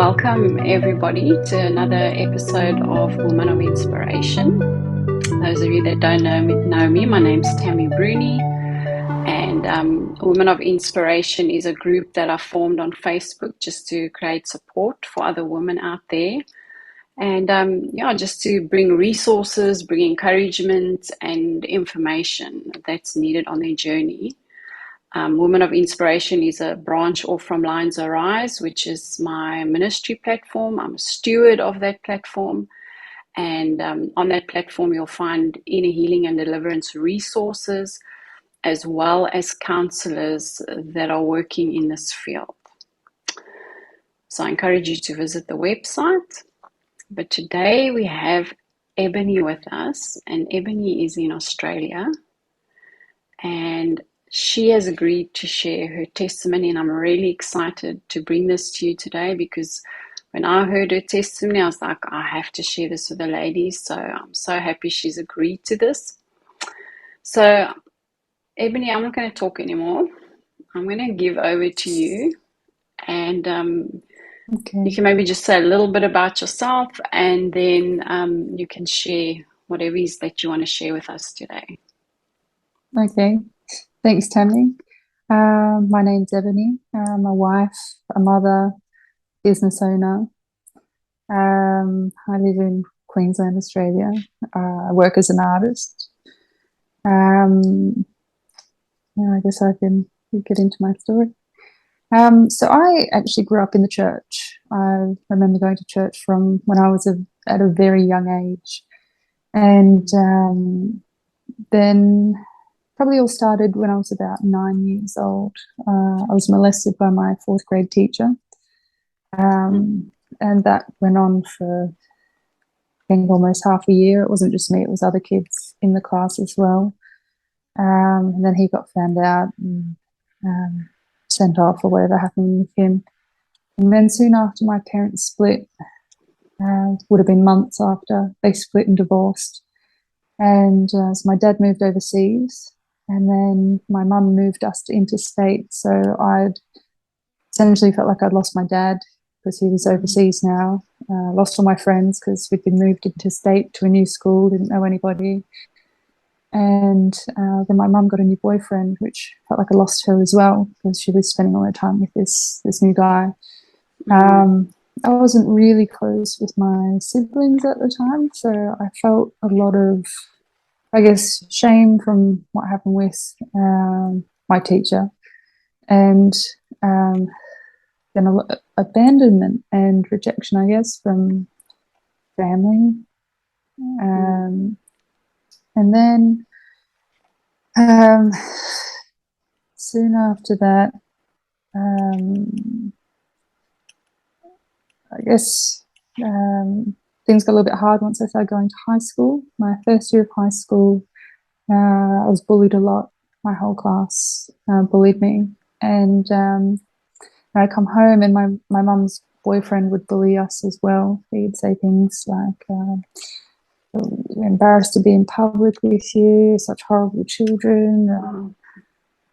Welcome, everybody, to another episode of Woman of Inspiration. Those of you that don't know me, my name's Tammy Bruni, and Women of Inspiration is a group that I formed on Facebook just to create support for other women out there. And just to bring resources, bring encouragement and information that's needed on their journey. Women of Inspiration is a branch off from Lines Arise, which is my ministry platform. I'm a steward of that platform. And on that platform, you'll find inner healing and deliverance resources, as well as counselors that are working in this field. So I encourage you to visit the website. But today we have Ebony with us, and Ebony is in Australia. And she has agreed to share her testimony, and I'm really excited to bring this to you today because when I heard her testimony, I was like, I have to share this with the ladies. So I'm so happy she's agreed to this. So, Ebony, I'm not going to talk anymore. I'm going to give over to you, and you can maybe just say a little bit about yourself, and then you can share whatever it is that you want to share with us today. Okay. Thanks, Tammy. My name's Ebony. I'm a wife, a mother, business owner. I live in Queensland, Australia. I work as an artist. I guess I can get into my story. So I actually grew up in the church. I remember going to church from when I was at a very young age. And then probably all started when I was about 9 years old. I was molested by my fourth grade teacher. And that went on for, I think, almost half a year. It wasn't just me, it was other kids in the class as well. And then he got found out and sent off, or whatever happened with him. And then soon after my parents split, would have been months after, they split and divorced. And so my dad moved overseas. And then my mum moved us to interstate. So I'd essentially felt like I'd lost my dad because he was overseas now. Lost all my friends because we'd been moved interstate to a new school, didn't know anybody. And then my mum got a new boyfriend, which felt like I lost her as well because she was spending all her time with this new guy. I wasn't really close with my siblings at the time, so I felt a lot of, I guess, shame from what happened with my teacher, and then abandonment and rejection, I guess, from family. And then soon after that, I guess things got a little bit hard once I started going to high school. My first year of high school, I was bullied a lot. My whole class bullied me. And I'd come home and my mum's boyfriend would bully us as well. He'd say things like, "We're embarrassed to be in public with you, such horrible children,"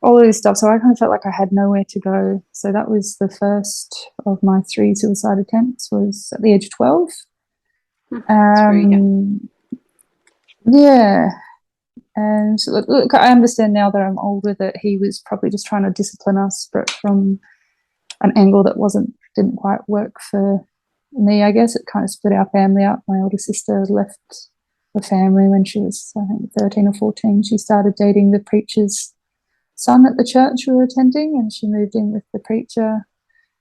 all of this stuff. So I kind of felt like I had nowhere to go. So that was the first of my 3 suicide attempts, was at the age of 12. Yeah. And look, I understand now that I'm older that he was probably just trying to discipline us, but from an angle that didn't quite work for me, I guess. It kind of split our family up. My older sister left the family when she was, I think, 13 or 14. She started dating the preacher's son at the church we were attending, and she moved in with the preacher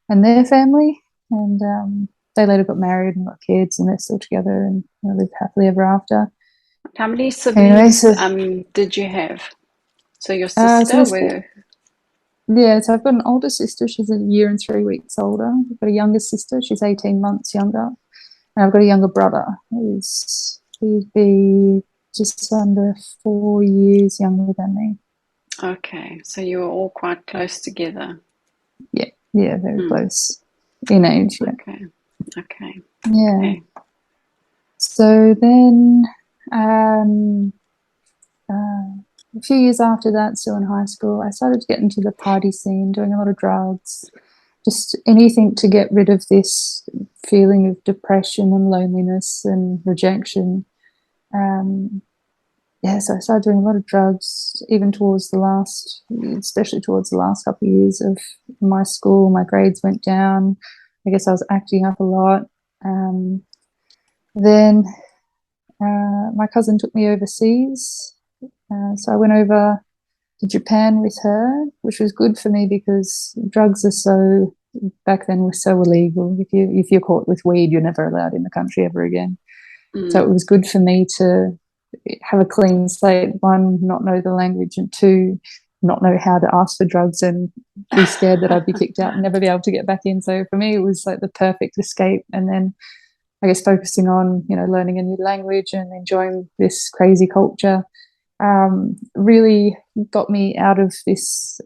and their family. And they later got married and got kids, and they're still together and live happily ever after. How many siblings did you have? So your sister Yeah, so I've got an older sister. She's a year and 3 weeks older. I've got a younger sister. She's 18 months younger. And I've got a younger brother he'd be just under 4 years younger than me. Okay, so you were all quite close together. Yeah, very close in age. Yeah. Okay. Yeah. Okay. So then a few years after that, still in high school, I started to get into the party scene, doing a lot of drugs. just anything to get rid of this feeling of depression and loneliness and rejection. So I started doing a lot of drugs, even especially towards the last couple of years of my school. My grades went down. I guess I was acting up a lot. Then my cousin took me overseas. So I went over to Japan with her, which was good for me because drugs are back then were so illegal. If you're caught with weed, you're never allowed in the country ever again. So it was good for me to have a clean slate. One, not know the language, and two, not know how to ask for drugs and be scared that I'd be kicked out and never be able to get back in. So for me, it was like the perfect escape. And then I guess focusing on, learning a new language and enjoying this crazy culture really got me out of this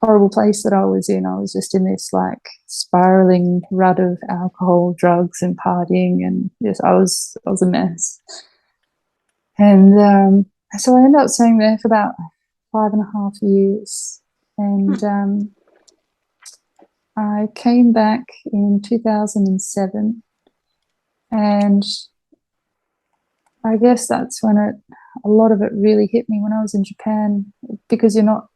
horrible place that I was in. I was just in this like spiraling rut of alcohol, drugs, and partying, and yes, I was a mess. And so I ended up staying there for about 5.5 years, and I came back in 2007, and I guess that's when a lot of it really hit me when I was in Japan, because you're not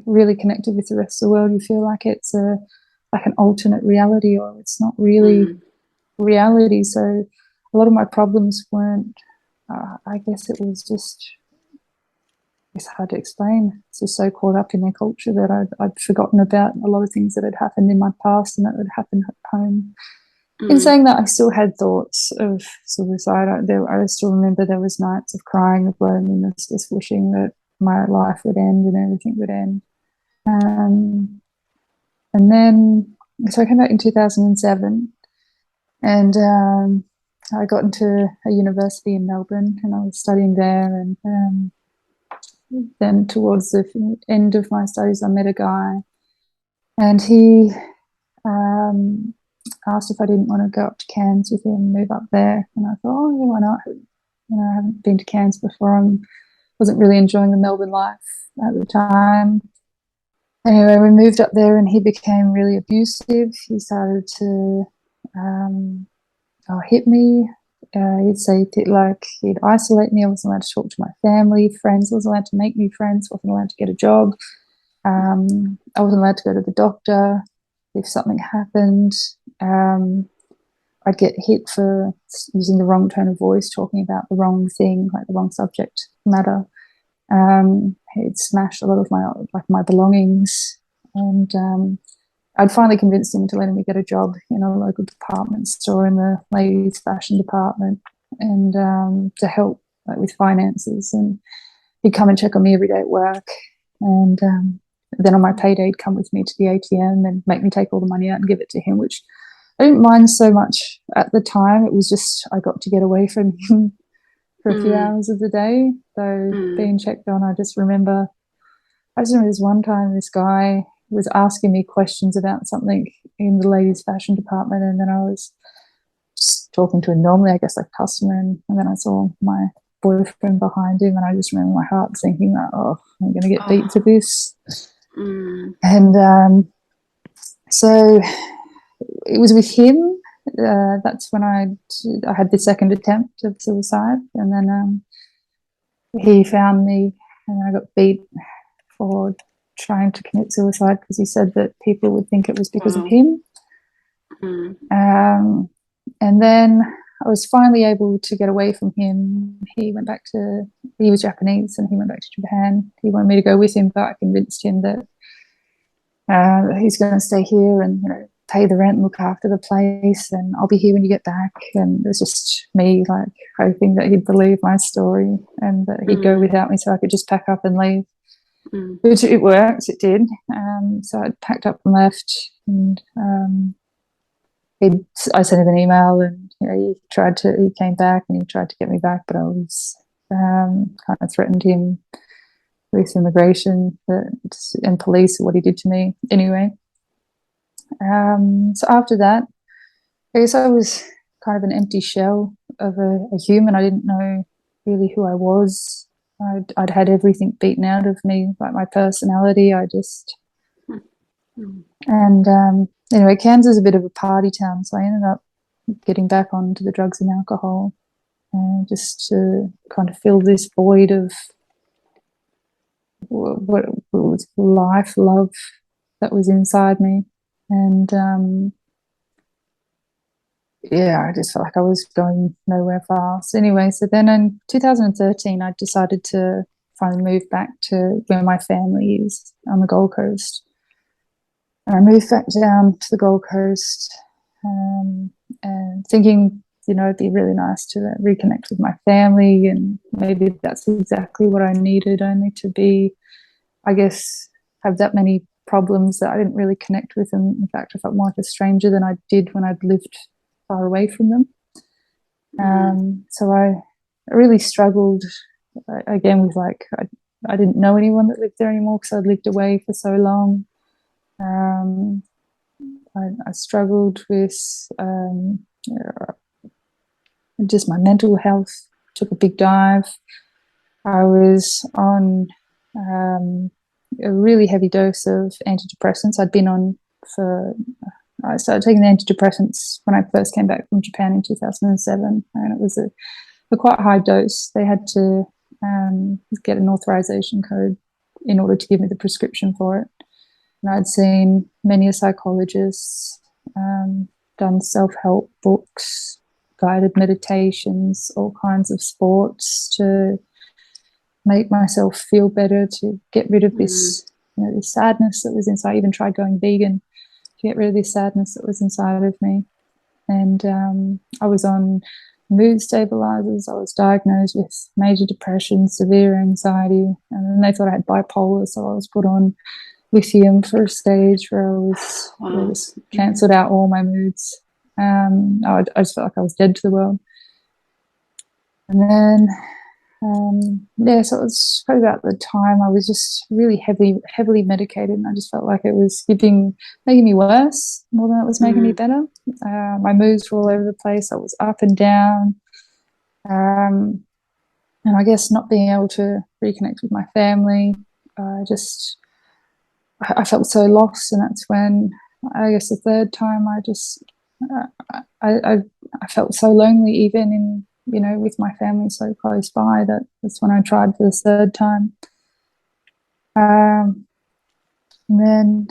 really connected with the rest of the world. You feel like it's like an alternate reality, or it's not really reality. So a lot of my problems weren't, I guess it was just, it's hard to explain. It's just so caught up in their culture that I'd forgotten about a lot of things that had happened in my past and that would happen at home. In saying that, I still had thoughts of suicide. I still remember there was nights of crying, of loneliness, just wishing that my life would end and everything would end. And then, so I came back in 2007, and I got into a university in Melbourne, and I was studying there. And then towards the end of my studies, I met a guy, and he asked if I didn't want to go up to Cairns with him, move up there. And I thought, oh, yeah, why not? I haven't been to Cairns before. I wasn't really enjoying the Melbourne life at the time. Anyway, we moved up there, and he became really abusive. He started to hit me. He'd say he'd isolate me. I wasn't allowed to talk to my family, friends. I wasn't allowed to make new friends. Wasn't allowed to get a job. I wasn't allowed to go to the doctor. If something happened, I'd get hit for using the wrong tone of voice, talking about the wrong thing, like the wrong subject matter. He'd smashed a lot of my belongings, and I'd finally convinced him to let me get a job in a local department store in the ladies' fashion department, and to help with finances. And he'd come and check on me every day at work, and then on my payday, he'd come with me to the ATM and make me take all the money out and give it to him, which I didn't mind so much at the time. It was just I got to get away from him for a few hours of the day. So being checked on, I just remember this one time this guy was asking me questions about something in the ladies' fashion department, and then I was just talking to him normally, I guess like a customer, and then I saw my boyfriend behind him, and I just remember my heart thinking that, oh, I'm going to get beat for this. And so it was with him. That's when I had the second attempt of suicide, and then he found me, and I got beat for trying to commit suicide because he said that people would think it was because of him. And then I was finally able to get away from him. He was Japanese, and he went back to Japan. He wanted me to go with him, but I convinced him that he's going to stay here and pay the rent and look after the place, and I'll be here when you get back. And it was just me hoping that he'd believe my story and that he'd go without me so I could just pack up and leave. Which it worked, it did. So I packed up and left, and I sent him an email, and he came back and he tried to get me back, but I was kind of threatened him with immigration and police for what he did to me. Anyway, so after that, I guess I was kind of an empty shell of a human. I didn't know really who I was. I'd had everything beaten out of me, like my personality. I just Mm. And anyway, Cairns is a bit of a party town, so I ended up getting back onto the drugs and alcohol, just to kind of fill this void of what was life, love that was inside me. And yeah, I just felt like I was going nowhere fast. Anyway, so then in 2013, I decided to finally move back to where my family is on the Gold Coast. And I moved back down to the Gold Coast, and thinking, it'd be really nice to reconnect with my family, and maybe that's exactly what I needed, only to be, I guess, have that many problems that I didn't really connect with them. In fact, I felt more like a stranger than I did when I'd lived far away from them. So I really struggled again with I didn't know anyone that lived there anymore because I'd lived away for so long. I struggled with just my mental health took a big dive. I was on a really heavy dose of antidepressants. I started taking the antidepressants when I first came back from Japan in 2007, and it was a quite high dose. They had to get an authorization code in order to give me the prescription for it. And I'd seen many psychologists, done self-help books, guided meditations, all kinds of sports to make myself feel better, to get rid of this, this sadness that was inside. I even tried going vegan to get rid of this sadness that was inside of me. And I was on mood stabilizers. I was diagnosed with major depression, severe anxiety, and then they thought I had bipolar, so I was put on lithium for a stage where I just cancelled out all my moods. I just felt like I was dead to the world. And then, so it was probably about the time I was just really heavily medicated, and I just felt like it was making me worse more than it was making me better. My moods were all over the place. I was up and down. And I guess not being able to reconnect with my family, I felt so lost. And that's when, I guess the third time, I felt so lonely, even in, with my family so close by. That's when I tried for the third time. And then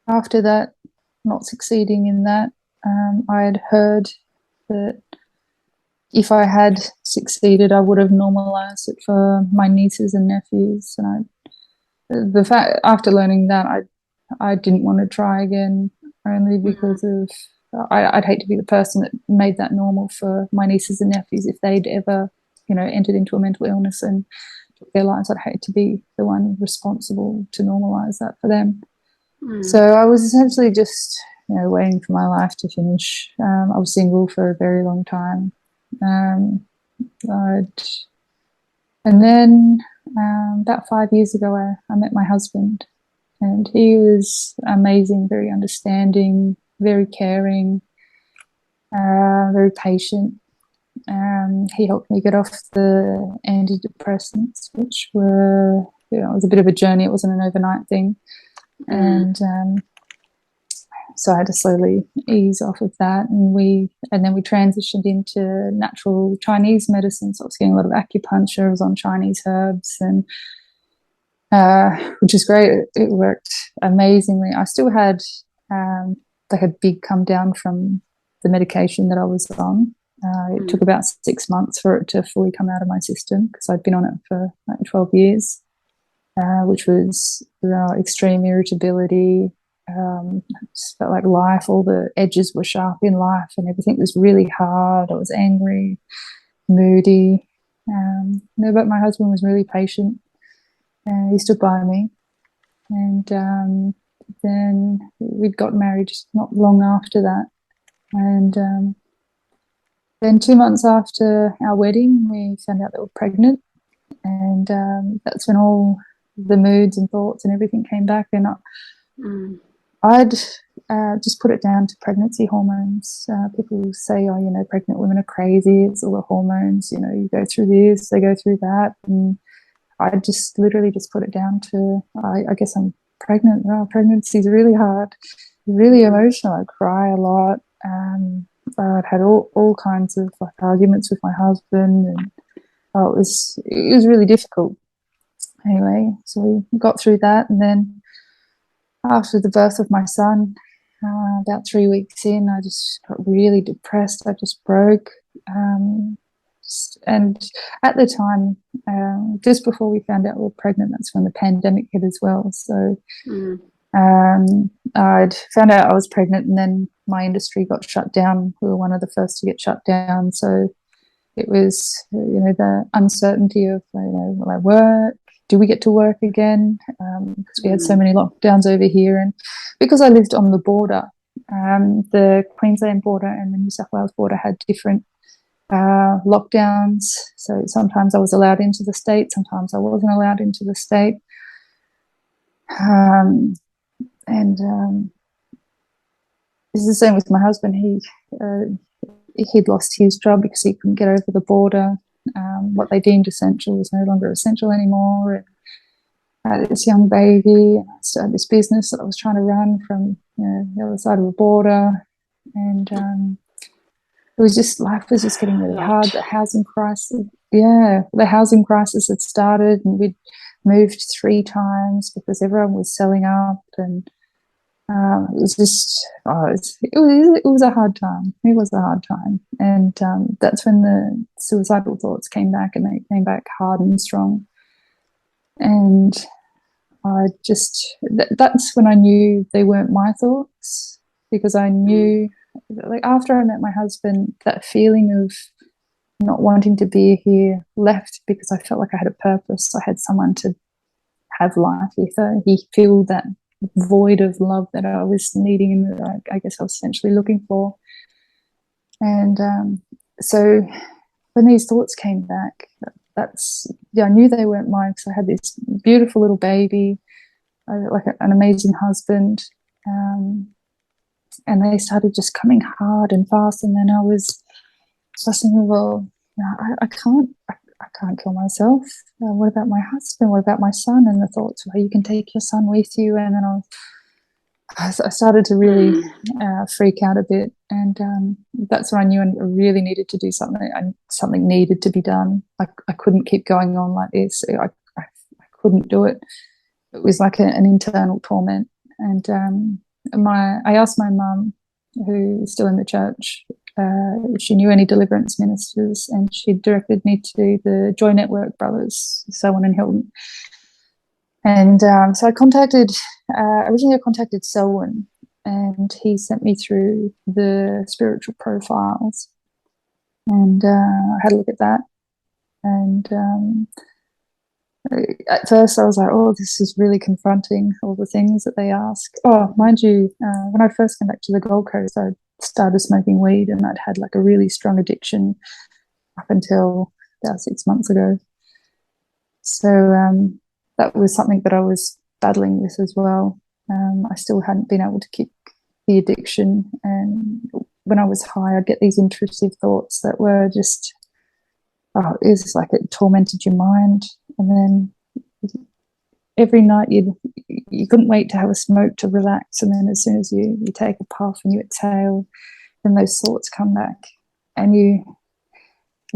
after that, not succeeding in that, I had heard that if I had succeeded, I would have normalized it for my nieces and nephews. And the fact, after learning that, I didn't want to try again, only because of I'd hate to be the person that made that normal for my nieces and nephews if they'd ever, entered into a mental illness and took their lives. I'd hate to be the one responsible to normalize that for them. So I was essentially just, waiting for my life to finish. I was single for a very long time. And then about 5 years ago, I met my husband, and he was amazing, very understanding, very caring, very patient. He helped me get off the antidepressants, which were, it was a bit of a journey. It wasn't an overnight thing. And so I had to slowly ease off of that, and then we transitioned into natural Chinese medicine. So I was getting a lot of acupuncture. I was on Chinese herbs, and which is great. It worked amazingly. I still had like a big come down from the medication that I was on. It took about 6 months for it to fully come out of my system, because I'd been on it for like 12 years, which was extreme irritability. Just felt like life, all the edges were sharp in life, and everything was really hard. I was angry, moody. But my husband was really patient, and he stood by me. And then we'd got married not long after that. And then 2 months after our wedding, we found out that we were pregnant. And that's when all the moods and thoughts and everything came back. And I'd just put it down to pregnancy hormones. People say, pregnant women are crazy. It's all the hormones. You go through this, they go through that. And I just literally just put it down to, I guess I'm pregnant. Oh, pregnancy is really hard, really emotional. I cry a lot. I'd had all kinds of like arguments with my husband, and it was really difficult. Anyway, so we got through that, and then after the birth of my son, about 3 weeks in, I just got really depressed. I just broke. And at the time, just before we found out we were pregnant, that's when the pandemic hit as well. So I'd found out I was pregnant, and then my industry got shut down. We were one of the first to get shut down. So it was, the uncertainty of, will I work? Do we get to work again? Because we had so many lockdowns over here. And because I lived on the border, the Queensland border and the New South Wales border had different lockdowns. So sometimes I was allowed into the state, sometimes I wasn't allowed into the state. It's the same with my husband. He'd lost his job because he couldn't get over the border. What they deemed essential was no longer essential anymore. And I had this young baby, and I started this business that I was trying to run from the other side of the border. And life was just getting really hard. The housing crisis, the housing crisis had started, and we'd moved 3 times because everyone was selling up, and it was just, it was a hard time. It was a hard time. And that's when the suicidal thoughts came back, and they came back hard and strong. And that's when I knew they weren't my thoughts, because I knew, like, after I met my husband, that feeling of not wanting to be here left, because I felt like I had a purpose. I had someone to have life with. He filled that void of love that I was needing, and that I guess I was essentially looking for. And so when these thoughts came back, I knew they weren't mine, because I had this beautiful little baby, like an amazing husband, and they started just coming hard and fast. And then I was thinking, well, I can't kill myself. What about my husband? What about my son? And the thoughts, well, you can take your son with you. And then I started to really freak out a bit. And that's when I knew I really needed to do something. Something needed to be done. I couldn't keep going on like this. I couldn't do it. It was like an internal torment. And I asked my mum, who is still in the church, if she knew any deliverance ministers, and she directed me to the Joy Network brothers, Selwyn and Hilton. And so originally I contacted Selwyn, and he sent me through the spiritual profiles, and I had a look at that. And at first I was like, oh, this is really confronting, all the things that they ask. Oh, mind you, when I first came back to the Gold Coast, I started smoking weed, and I'd had like a really strong addiction up until about 6 months ago. So that was something that I was battling with as well. I still hadn't been able to kick the addiction, and when I was high, I'd get these intrusive thoughts that were just, it was like it tormented your mind. And then every night you couldn't wait to have a smoke to relax, and then as soon as you take a puff and you exhale, then those thoughts come back, and you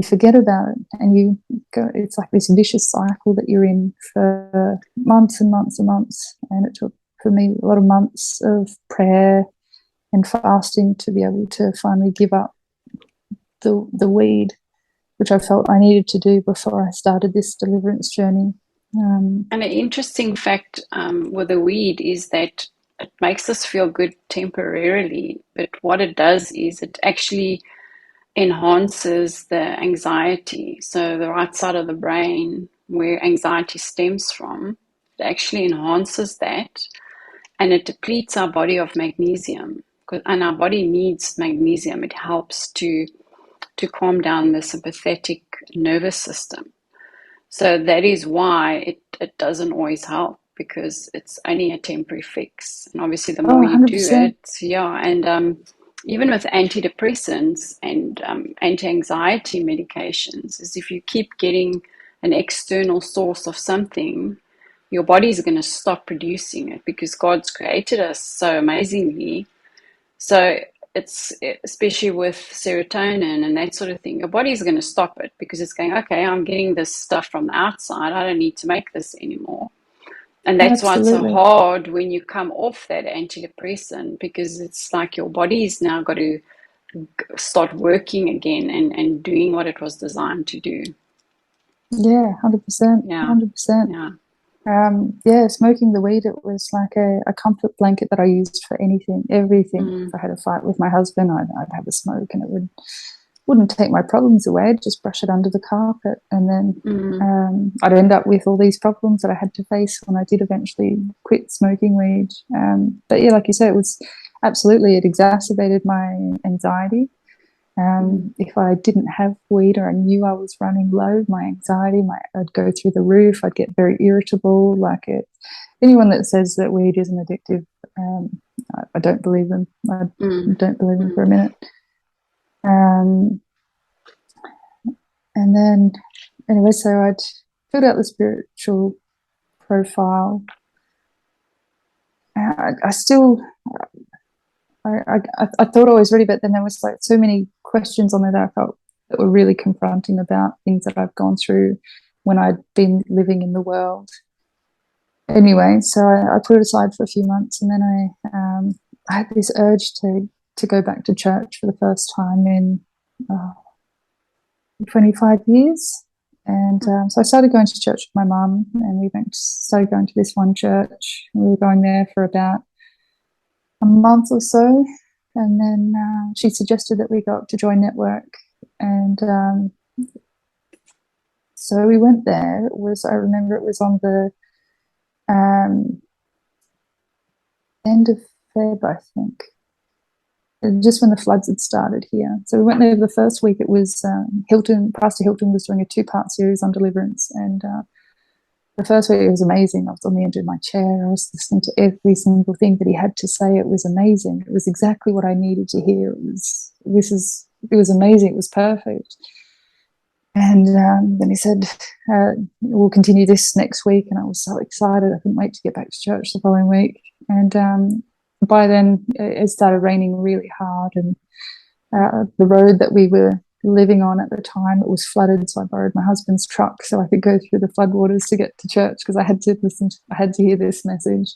forget about it, and you go. It's like this vicious cycle that you're in for months and months and months. And it took, for me, a lot of months of prayer and fasting to be able to finally give up the weed, which I felt I needed to do before I started this deliverance journey. And an interesting fact with the weed is that it makes us feel good temporarily, but what it does is it actually enhances the anxiety. So the right side of the brain where anxiety stems from, it actually enhances that, and it depletes our body of magnesium. And our body needs magnesium. It helps to calm down the sympathetic nervous system. So that is why it doesn't always help, because it's only a temporary fix. And obviously the more you 100%. do it, and even with antidepressants and anti-anxiety medications, is if you keep getting an external source of something, your body's going to stop producing it, because God's created us so amazingly. So it's, especially with serotonin and that sort of thing, your body's going to stop it, because it's going, okay, I'm getting this stuff from the outside, I don't need to make this anymore. And that's why it's so Absolutely. hard when you come off that antidepressant, because it's like your body's now got to start working again and doing what it was designed to do. Yeah, 100%. Yeah. 100%. Yeah. Yeah, smoking the weed, it was like a comfort blanket that I used for anything, everything. Mm. If I had a fight with my husband, I'd have a smoke, and it wouldn't take my problems away. I'd just brush it under the carpet, and then I'd end up with all these problems that I had to face when I did eventually quit smoking weed. But yeah, like you said, it was absolutely, it exacerbated my anxiety. If I didn't have weed, or I knew I was running low, my anxiety, I'd go through the roof. I'd get very irritable. Anyone that says that weed isn't addictive, I don't believe them. I don't believe them for a minute. And then, anyway, so I'd filled out the spiritual profile. I still, I thought I was ready, but then there was like so many questions on there that I felt that were really confronting about things that I've gone through when I'd been living in the world. Anyway, so I put it aside for a few months, and then I had this urge to go back to church for the first time in 25 years. And so I started going to church with my mum, and we started going to this one church. We were going there for about a month or so, and then she suggested that we go up to Joy Network, and so we went there. I remember it was on the end of Feb, I think, just when the floods had started here. So we went there the first week. It was Pastor Hilton was doing a 2-part series on deliverance, and the first week, it was amazing. I was on the end of my chair. I was listening to every single thing that he had to say. It was amazing. It was exactly what I needed to hear. It was amazing. It was perfect. And then he said, we'll continue this next week. And I was so excited. I couldn't wait to get back to church the following week. And by then, it started raining really hard. And the road that we were living on at the time, it was flooded, so I borrowed my husband's truck so I could go through the floodwaters to get to church, because I had to hear this message,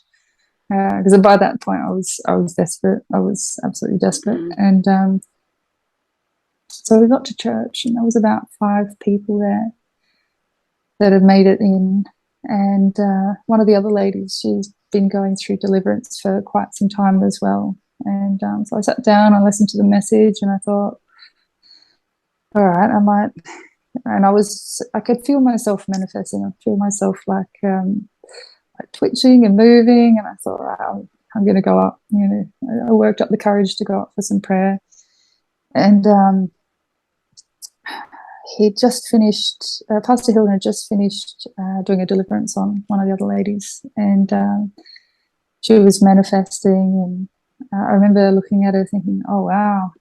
because by that point I was desperate. I was absolutely desperate. And so we got to church, and there was about 5 people there that had made it in, and one of the other ladies, she's been going through deliverance for quite some time as well. And so I sat down, I listened to the message, and I thought, all right, I might. And I could feel myself manifesting. I feel myself like twitching and moving. And I thought, right, I'm going to go up. I worked up the courage to go up for some prayer. And he just finished, Pastor Hilton had just finished doing a deliverance on one of the other ladies. And she was manifesting. And I remember looking at her thinking, oh, wow,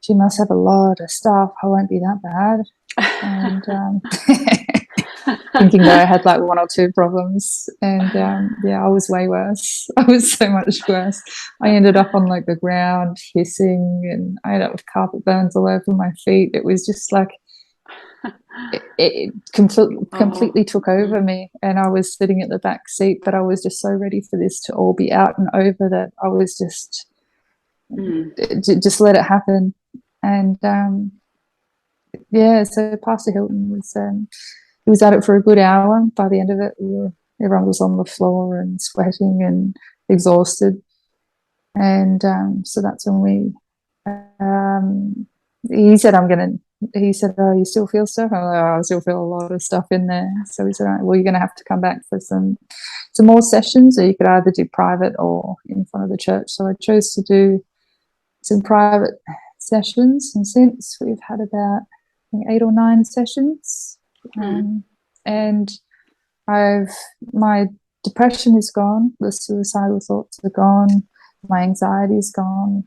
she must have a lot of stuff. I won't be that bad. And thinking that I had like 1 or 2 problems. And yeah, I was way worse. I was so much worse. I ended up on like the ground hissing, and I ended up with carpet burns all over my feet. It was just like it completely took over me, and I was sitting at the back seat, but I was just so ready for this to all be out and over that I was just let it happen. And yeah, so Pastor Hilton was at it for a good hour. By the end of it, everyone was on the floor and sweating and exhausted. And so that's when he said, oh, you still feel stuff? I'm like, oh, I still feel a lot of stuff in there. So he said, all right, well, you're going to have to come back for some more sessions, or you could either do private or in front of the church. So I chose to do some private sessions, and since we've had about, I think, 8 or 9 sessions, and my depression is gone, the suicidal thoughts are gone, my anxiety is gone.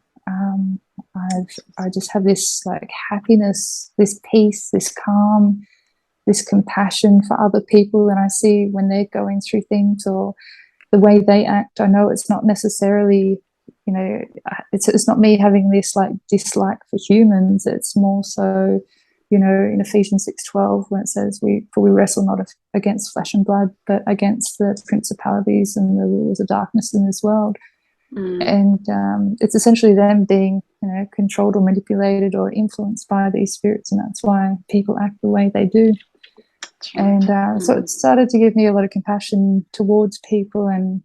I just have this like happiness, this peace, this calm, this compassion for other people, and I see when they're going through things or the way they act. I know it's not necessarily, it's not me having this like dislike for humans. It's more so, in Ephesians 6:12, when it says we wrestle not against flesh and blood, but against the principalities and the rulers of darkness in this world. And it's essentially them being, controlled or manipulated or influenced by these spirits, and that's why people act the way they do. And so it started to give me a lot of compassion towards people, and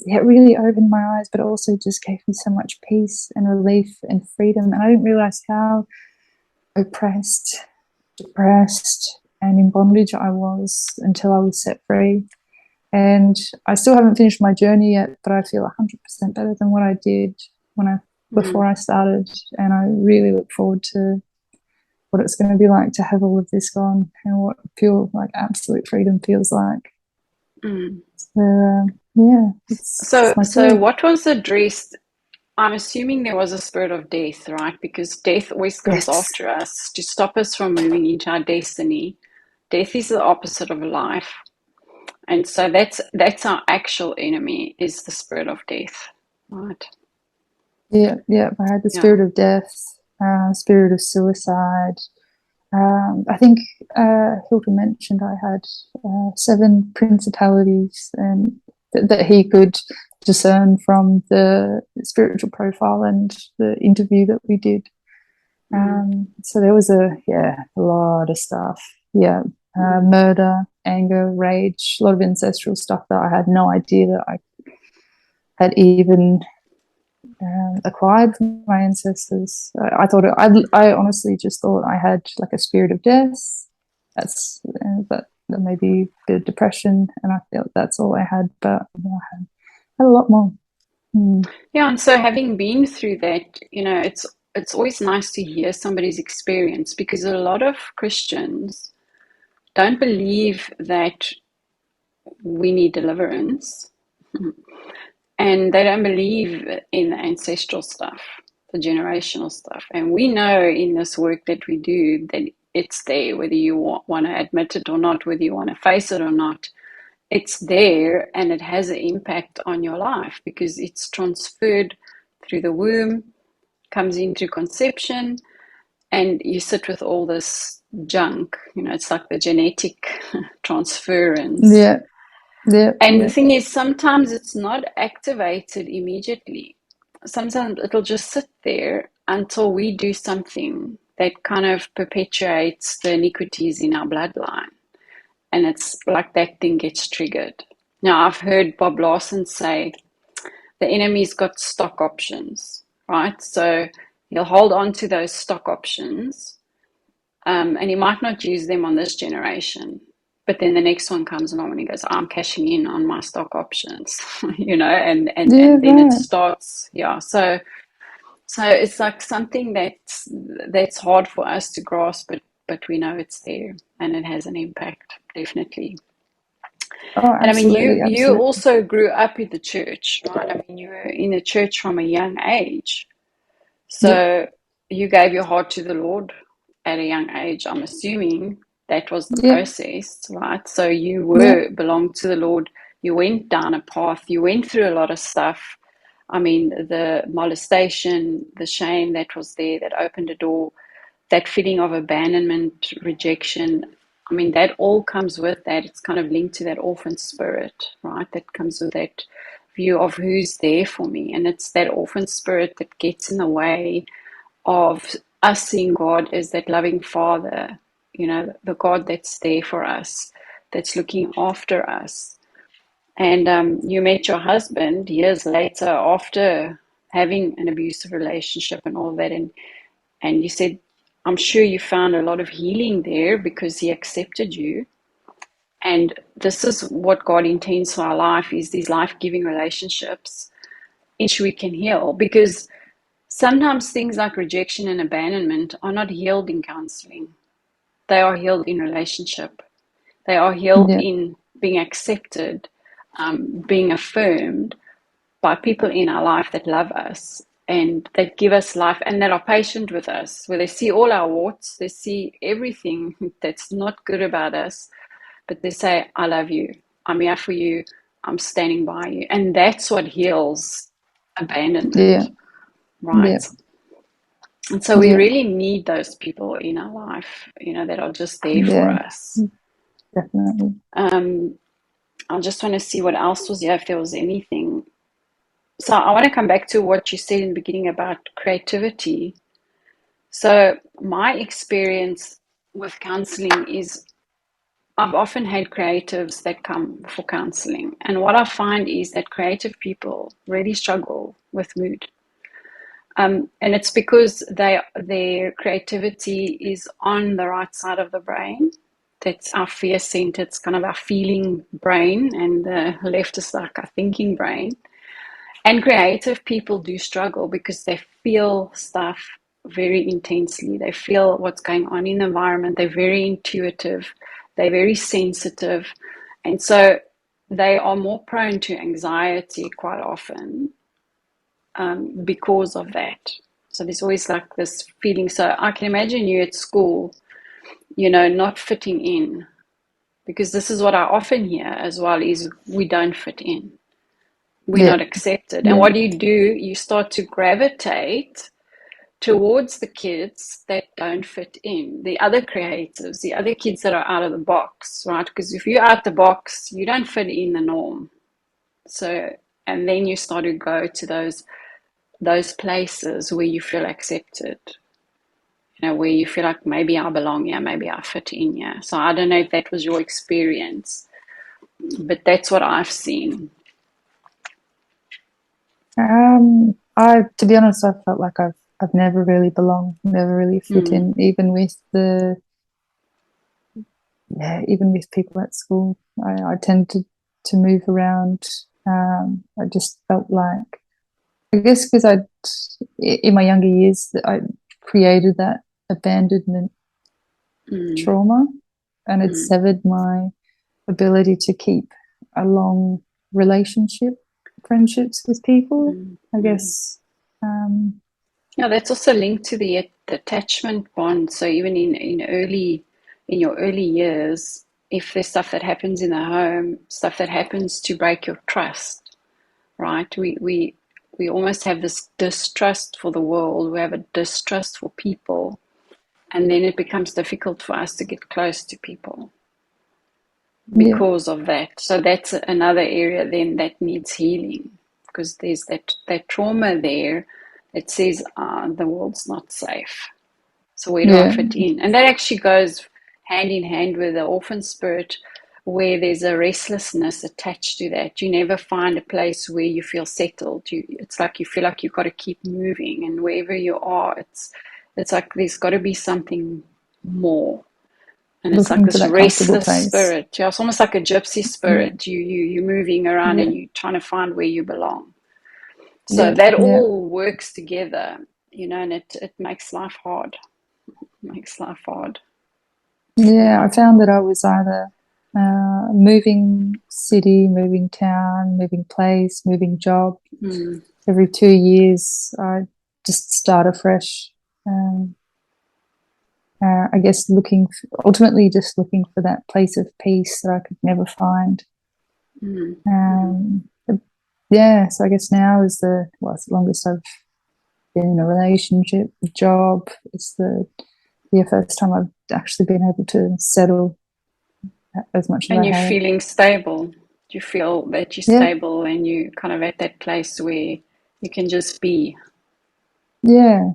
it really opened my eyes, but also just gave me so much peace and relief and freedom. And I didn't realize how oppressed, depressed, and in bondage I was until I was set free. And I still haven't finished my journey yet, but I feel 100% better than what I did before I started. And I really look forward to what it's going to be like to have all of this gone, and what pure, like, absolute freedom feels like. So, yeah. So what was addressed? I'm assuming there was a spirit of death, right? Because death always comes after us to stop us from moving into our destiny. Death is the opposite of life. And so that's our actual enemy, is the spirit of death, right? Yeah. I had the spirit of death, spirit of suicide. I think Hilton mentioned I had 7 principalities, and that he could discern from the spiritual profile and the interview that we did. So there was a lot of stuff. Murder, anger, rage, a lot of ancestral stuff that I had no idea that I had even acquired from my ancestors. I honestly just thought I had like a spirit of death. That's that maybe a bit of depression, and I felt that's all I had. But I had a lot more. Yeah, and so having been through that, it's always nice to hear somebody's experience, because a lot of Christians don't believe that we need deliverance, and they don't believe in the ancestral stuff, the generational stuff. And we know in this work that we do that it's there, whether you want to admit it or not, whether you want to face it or not. It's there, and it has an impact on your life because it's transferred through the womb, comes into conception, and you sit with all this junk. It's like the genetic transference. Yeah. And the thing is, sometimes it's not activated immediately. Sometimes it'll just sit there until we do something that kind of perpetuates the iniquities in our bloodline. And it's like that thing gets triggered. Now, I've heard Bob Lawson say the enemy's got stock options, right? So he'll hold on to those stock options, and he might not use them on this generation. But then the next one comes along and he goes, I'm cashing in on my stock options, and then it starts. Yeah. So it's like something that's hard for us to grasp, but we know it's there and it has an impact, definitely. Oh, And I mean, you absolutely. also grew up in the church, right? I mean, you were in the church from a young age. So you gave your heart to the Lord at a young age. I'm assuming that was the process, right? So you belonged to the Lord. You went down a path. You went through a lot of stuff. I mean, the molestation, the shame that was there, that opened a door, that feeling of abandonment, rejection. I mean, that all comes with that. It's kind of linked to that orphan spirit, right? That comes with that view of who's there for me. And it's that orphan spirit that gets in the way of us seeing God as that loving Father, the God that's there for us, that's looking after us. And you met your husband years later after having an abusive relationship and all that. And you said, I'm sure you found a lot of healing there because he accepted you. And this is what God intends for our life, is these life-giving relationships in which we can heal. Because sometimes things like rejection and abandonment are not healed in counseling. They are healed in relationship. They are healed in being accepted, being affirmed by people in our life that love us. and that give us life and that are patient with us, where they see all our warts, they see everything that's not good about us, but they say, I love you, I'm here for you, I'm standing by you. And that's what heals abandonment, right? And so we really need those people in our life, that are just there for us. Definitely. I just want to see what else was here, if there was anything. So I want to come back to what you said in the beginning about creativity. So my experience with counseling is I've often had creatives that come for counseling. And what I find is that creative people really struggle with mood. And it's because their creativity is on the right side of the brain. That's our fear center. It's kind of our feeling brain, and the left is like our thinking brain. And creative people do struggle because they feel stuff very intensely. They feel what's going on in the environment. They're very intuitive. They're very sensitive. And so they are more prone to anxiety quite often because of that. So there's always like this feeling. So I can imagine you at school, not fitting in, because this is what I often hear as well, is we don't fit in. We're not accepted. And what do? You start to gravitate towards the kids that don't fit in, the other creatives, the other kids that are out of the box, right? Because if you're out the box, you don't fit in the norm. So, and then you start to go to those places where you feel accepted, where you feel like maybe I belong here, maybe I fit in here. So I don't know if that was your experience, but that's what I've seen. To be honest, I felt like I've never really belonged, never really fit in, even with people at school. I tended to move around. I just felt like, I guess because in my younger years, I created that abandonment trauma, and it severed my ability to keep a long friendships with people, I guess. Yeah, that's also linked to the attachment bond. So even in your early years, if there's stuff that happens in the home, stuff that happens to break your trust, right? We almost have this distrust for the world. We have a distrust for people, and then it becomes difficult for us to get close to people because of that. So that's another area then that needs healing, because there's that trauma there that says the world's not safe. So where do I fit in? And that actually goes hand in hand with the orphan spirit, where there's a restlessness attached to that. You never find a place where you feel settled. It's like you feel like you've got to keep moving, and wherever you are, it's like there's got to be something more. And it's like this restless spirit. Yeah, it's almost like a gypsy spirit. You're moving around and you're trying to find where you belong. So that all works together, and it makes life hard. Yeah, I found that I was either moving city, moving town, moving place, moving job. Every 2 years, I just start afresh. I guess ultimately just looking for that place of peace that I could never find. So I guess now is the longest I've been in a relationship, a job. It's the first time I've actually been able to settle as much as and I you're have. Feeling stable. Do you feel that you're stable and you kind of at that place where you can just be? I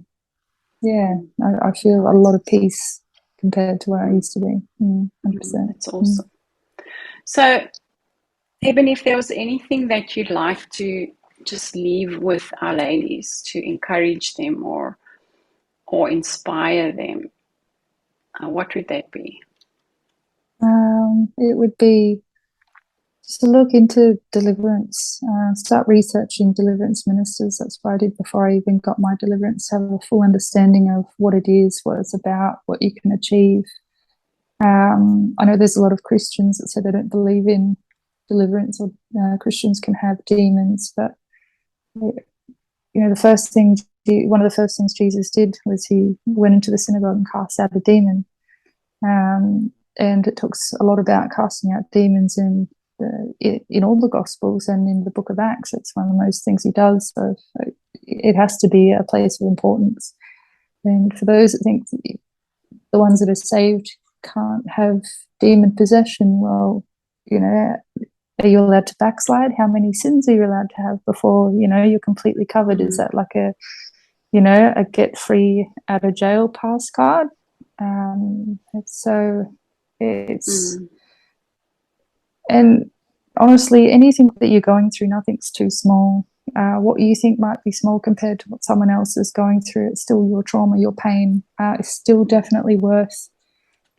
feel a lot of peace compared to where I used to be. 100%. That's awesome. So, Ebony, if there was anything that you'd like to just leave with our ladies to encourage them or inspire them, what would that be? It would be just to look into deliverance, start researching deliverance ministers. That's what I did before I even got my deliverance, have a full understanding of what it is, what it's about, what you can achieve. I know there's a lot of Christians that say they don't believe in deliverance, or Christians can have demons, but the first thing, one of the first things Jesus did was he went into the synagogue and cast out a demon. And it talks a lot about casting out demons in all the Gospels and in the book of Acts. It's one of the most things he does. So it has to be a place of importance. And for those that think the ones that are saved can't have demon possession, well, are you allowed to backslide? How many sins are you allowed to have before, you're completely covered? Is that like a get free out of jail pass card? And honestly, anything that you're going through, nothing's too small. What you think might be small compared to what someone else is going through, it's still your trauma, your pain. It's still definitely worth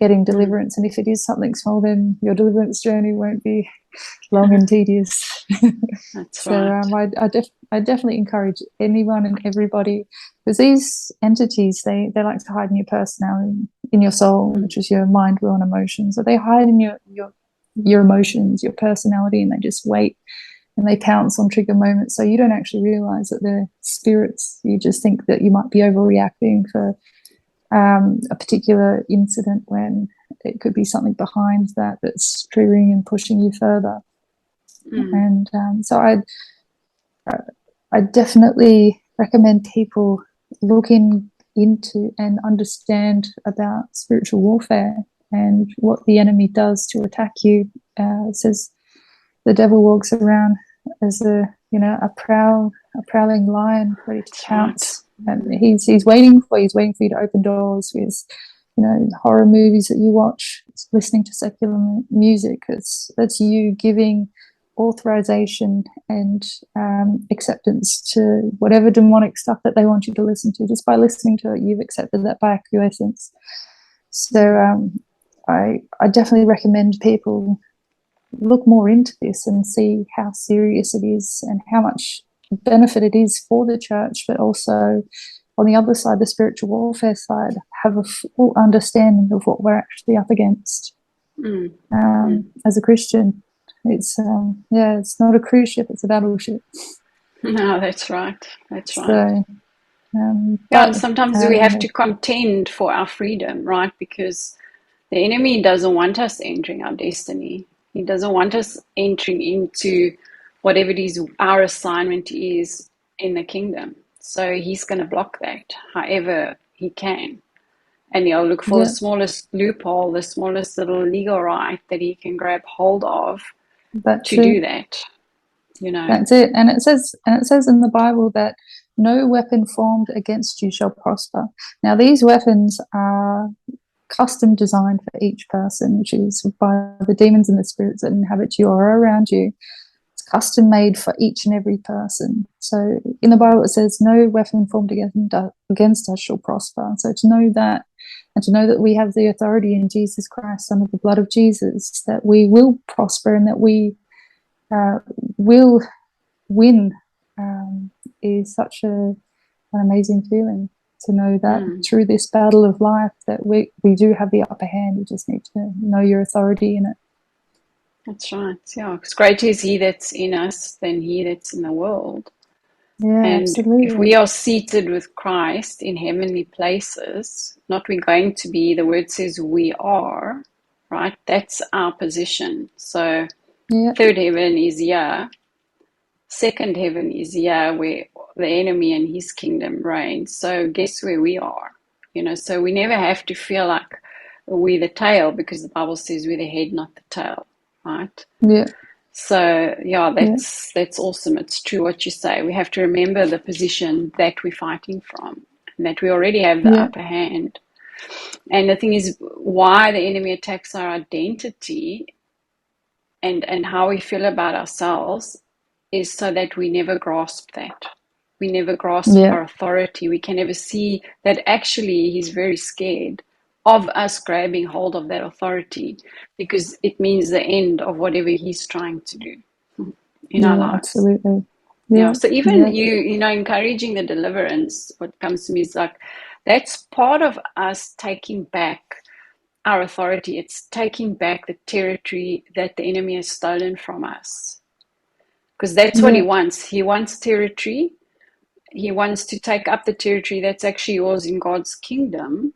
getting deliverance. And if it is something small, then your deliverance journey won't be long and tedious. That's so right. I definitely encourage anyone and everybody, because these entities, they like to hide in your personality, in your soul, which is your mind, will, and emotions. So they hide in your emotions, your personality, and they just wait and they pounce on trigger moments. So you don't actually realize that they're spirits. You just think that you might be overreacting for a particular incident when it could be something behind that that's triggering and pushing you further. And so I definitely recommend people look into and understand about spiritual warfare and what the enemy does to attack you. It says the devil walks around as a prowling lion ready to pounce. And he's waiting for you to open doors with horror movies that you watch, listening to secular music. That's you giving authorization and acceptance to whatever demonic stuff that they want you to listen to. Just by listening to it, you've accepted that by acquiescence. So I definitely recommend people look more into this and see how serious it is and how much benefit it is for the church, but also on the other side, the spiritual warfare side, have a full understanding of what we're actually up against. As a Christian, it's not a cruise ship, it's a battleship. No, that's right. That's right. So, and sometimes we have to contend for our freedom, right? Because the enemy doesn't want us entering our destiny. He doesn't want us entering into whatever it is our assignment is in the kingdom. So he's going to block that however he can. And he'll look for the smallest loophole, the smallest little legal right that he can grab hold of to do that. That's it. And it says in the Bible that no weapon formed against you shall prosper. Now, these weapons are custom designed for each person, which is by the demons and the spirits that inhabit you or are around you. It's custom made for each and every person. So in the Bible it says no weapon formed against us shall prosper. So to know that, and to know that we have the authority in Jesus Christ under the blood of Jesus, that we will prosper and that we will win, is such an amazing feeling. To know that through this battle of life that we do have the upper hand. You just need to know your authority in it. That's right. Yeah, because greater is he that's in us than he that's in the world. Yeah, and absolutely. If we are seated with Christ in heavenly places, not we're going to be, the word says we are, right? That's our position. So third heaven is here. Second heaven is here where the enemy and his kingdom reigns. So guess where we are? So we never have to feel like we're the tail, because the Bible says we're the head, not the tail, right? Yeah. So that's awesome. It's true what you say. We have to remember the position that we're fighting from, and that we already have the upper hand. And the thing is, why the enemy attacks our identity and how we feel about ourselves is so that we never grasp that. We never grasp our authority. We can never see that actually he's very scared of us grabbing hold of that authority, because it means the end of whatever he's trying to do in our lives. Absolutely. So even you know, encouraging the deliverance, what comes to me is like, that's part of us taking back our authority. It's taking back the territory that the enemy has stolen from us. Because that's what he wants. He wants territory. he wants to take up the territory that's actually yours in God's kingdom,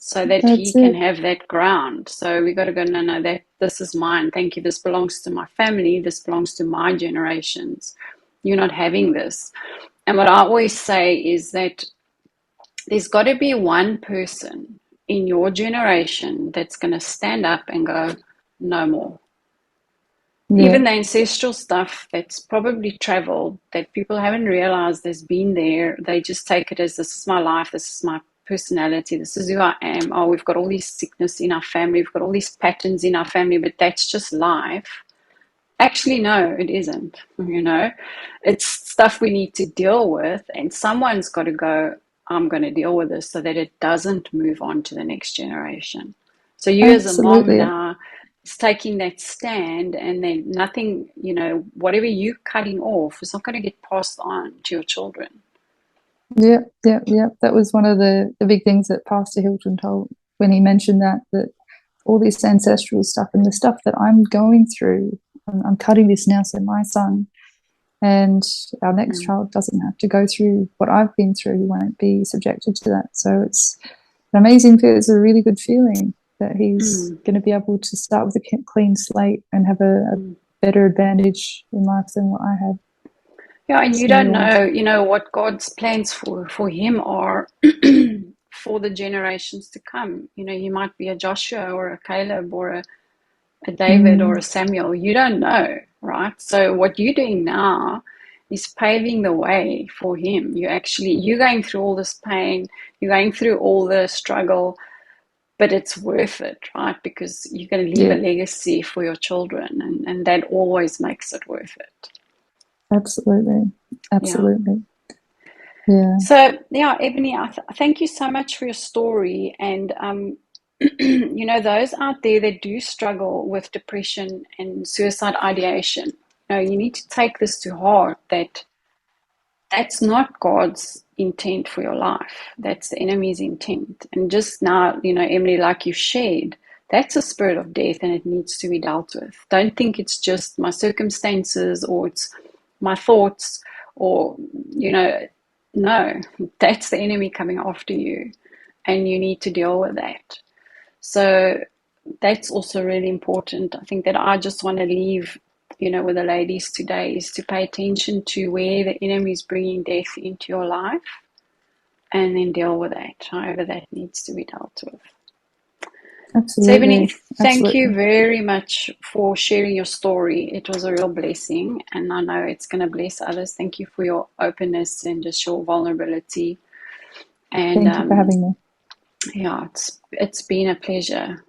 so that he That's can it. have that ground. So we got to go, no, no, that this is mine. Thank you. This belongs to my family. This belongs to my generations. You're not having this. And what I always say is that there's got to be one person in your generation that's going to stand up and go, no more. Yeah, Even the ancestral stuff that's probably traveled, that people haven't realized has been there, they just take it as, this is my life, this is my personality, this is who I am. Oh, we've got all these sickness in our family, we've got all these patterns in our family, but that's just life. Actually, no, it isn't. It's stuff we need to deal with, and someone's got to go, I'm going to deal with this so that it doesn't move on to the next generation. So you as a mom absolutely. now is taking that stand, and then nothing, whatever you cutting off is not going to get passed on to your children. Yeah, yeah, yeah. That was one of the big things that Pastor Hilton told when he mentioned that all this ancestral stuff and the stuff that I'm going through, I'm cutting this now so my son and our next child doesn't have to go through what I've been through, won't be subjected to that. So it's an amazing feel. It's a really good feeling that he's going to be able to start with a clean slate and have a better advantage in life than what I had. Yeah, and you So don't know, what God's plans for him are for the generations to come. He might be a Joshua or a Caleb or a David or a Samuel. You don't know, right? So what you're doing now is paving the way for him. You're going through all this pain, you're going through all the struggle, but it's worth it, right? Because you're going to leave a yeah, legacy for your children, and that always makes it worth it. absolutely, Yeah. absolutely. Yeah. So, yeah, Ebony, thank you so much for your story. And, those out there that do struggle with depression and suicide ideation, you need to take this to heart, that that's not God's intent for your life. That's the enemy's intent. And just now, Emily, like you shared, that's a spirit of death, and it needs to be dealt with. Don't think it's just my circumstances or it's my thoughts, or, no, that's the enemy coming after you, and you need to deal with that. So that's also really important. I think that I just want to leave, with the ladies today, is to pay attention to where the enemy is bringing death into your life, and then deal with that, however that needs to be dealt with. So, Ebony, Absolutely, thank you absolutely. very much for sharing your story. It was a real blessing, and I know it's going to bless others. Thank you for your openness and just your vulnerability. And Thank you for having me. yeah, it's been a pleasure.